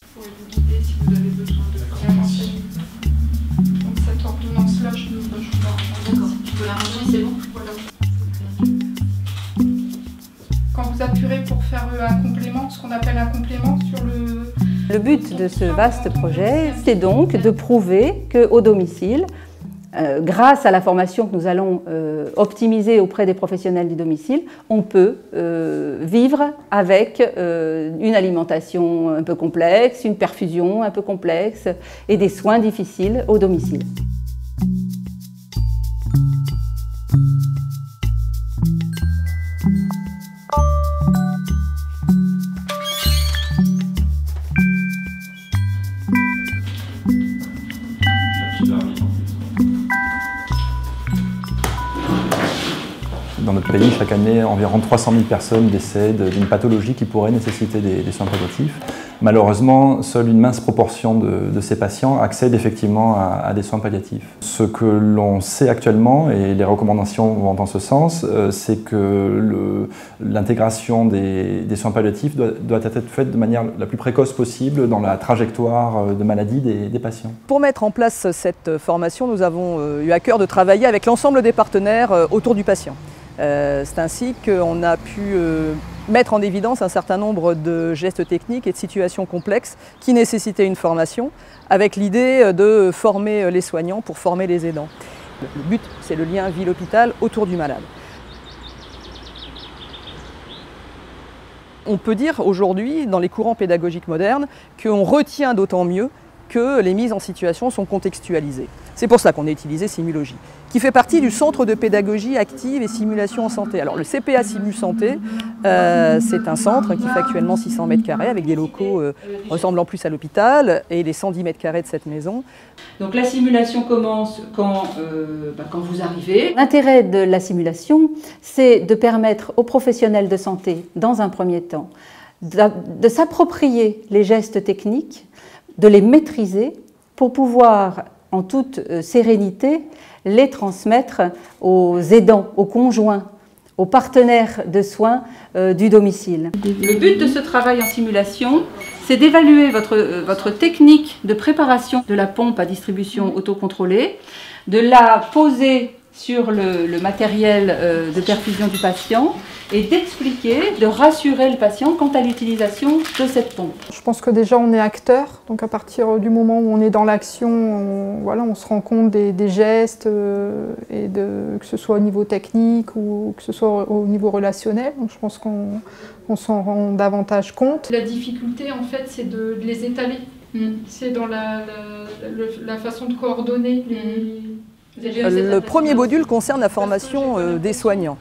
Je pourrais vous guider si vous avez besoin de renseignements. Donc cette ordonnance-là, je vous la D'accord, tu peux la ranger, c'est bon? Voilà. Quand vous appuierez pour faire un complément, ce qu'on appelle un complément sur le... Le but de ce vaste projet, c'est donc de prouver qu'au domicile, grâce à la formation que nous allons optimiser auprès des professionnels du domicile, on peut vivre avec une alimentation un peu complexe, une perfusion un peu complexe et des soins difficiles au domicile. Dans notre pays, chaque année, environ 300 000 personnes décèdent d'une pathologie qui pourrait nécessiter des soins palliatifs. Malheureusement, seule une mince proportion de ces patients accèdent effectivement à des soins palliatifs. Ce que l'on sait actuellement, et les recommandations vont dans ce sens, c'est que l'intégration des soins palliatifs doit être faite de manière la plus précoce possible dans la trajectoire de maladie des patients. Pour mettre en place cette formation, nous avons eu à cœur de travailler avec l'ensemble des partenaires autour du patient. C'est ainsi qu'on a pu mettre en évidence un certain nombre de gestes techniques et de situations complexes qui nécessitaient une formation, avec l'idée de former les soignants pour former les aidants. Le but, c'est le lien ville-hôpital autour du malade. On peut dire aujourd'hui, dans les courants pédagogiques modernes, qu'on retient d'autant mieux que les mises en situation sont contextualisées. C'est pour ça qu'on a utilisé Simulogie, qui fait partie du Centre de pédagogie active et simulation en santé. Alors le CPA Simu Santé, c'est un centre qui fait actuellement 600 mètres carrés avec des locaux ressemblant plus à l'hôpital et les 110 mètres carrés de cette maison. Donc la simulation commence quand vous arrivez. L'intérêt de la simulation, c'est de permettre aux professionnels de santé, dans un premier temps, de s'approprier les gestes techniques, de les maîtriser pour pouvoir, en toute sérénité, les transmettre aux aidants, aux conjoints, aux partenaires de soins du domicile. Le but de ce travail en simulation, c'est d'évaluer votre technique de préparation de la pompe à distribution autocontrôlée, de la poser sur le matériel de perfusion du patient et d'expliquer, de rassurer le patient quant à l'utilisation de cette pompe. Je pense que déjà on est acteur, donc à partir du moment où on est dans l'action, on se rend compte des gestes, et que ce soit au niveau technique ou que ce soit au niveau relationnel. Donc je pense qu'on s'en rend davantage compte. La difficulté en fait c'est de les étaler, c'est dans la façon de coordonner Le premier module concerne la formation des soignants.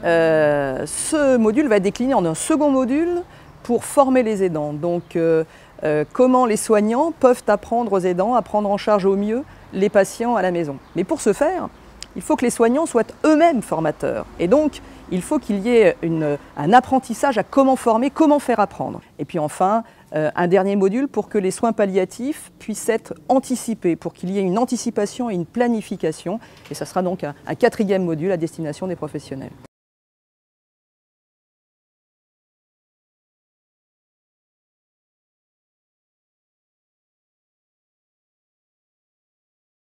Ce module va être décliné en un second module pour former les aidants. Donc, comment les soignants peuvent apprendre aux aidants à prendre en charge au mieux les patients à la maison. Mais pour ce faire, il faut que les soignants soient eux-mêmes formateurs. Et donc, il faut qu'il y ait un apprentissage à comment former, comment faire apprendre. Et puis enfin, un dernier module pour que les soins palliatifs puissent être anticipés, pour qu'il y ait une anticipation et une planification. Et ça sera donc un quatrième module à destination des professionnels.